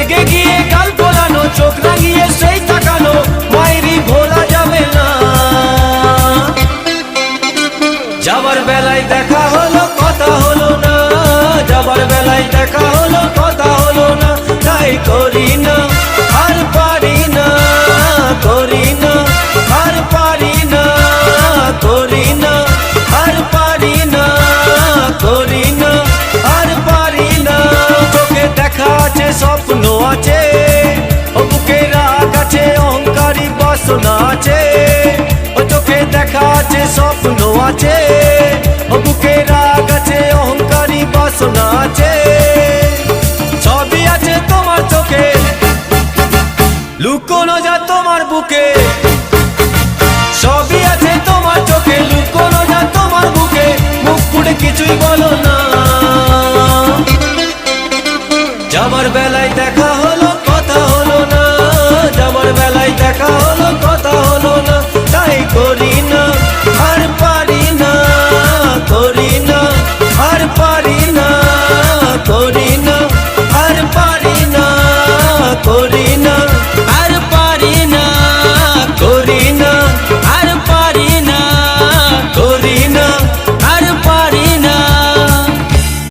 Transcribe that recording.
রেগে গিয়ে গাল ফোলানো, চোখ রাঙিয়ে সেই তাকানো, মায়েরই ভোলা যাবে না। যাবার বেলায় দেখা হলো কথা হলো না, যাবার বেলায় দেখা হলো কথা হলো না। তাই করি না আর পারি না, করি না আর পারি না, করি না আর পারি না, করি না আর পারি না। চোখে দেখা আছে স্বপ্ন আছে, ও বুকে রাগ আছে অহংকারী বাসনা আছে। ও চোখে দেখা আছে স্বপ্ন আছে, ও বুকে রাগ আছে অহংকারী বাসনা আছে। সবই আছে তোমার চোখে, লুকোনো যা তোমার বুকে। সবই আছে তোমার চোখে, লুকোনো যা তোমার বুকে। মুখ পুড়ে কিছুই বলো না, যাবার বেলায় দেখা হলো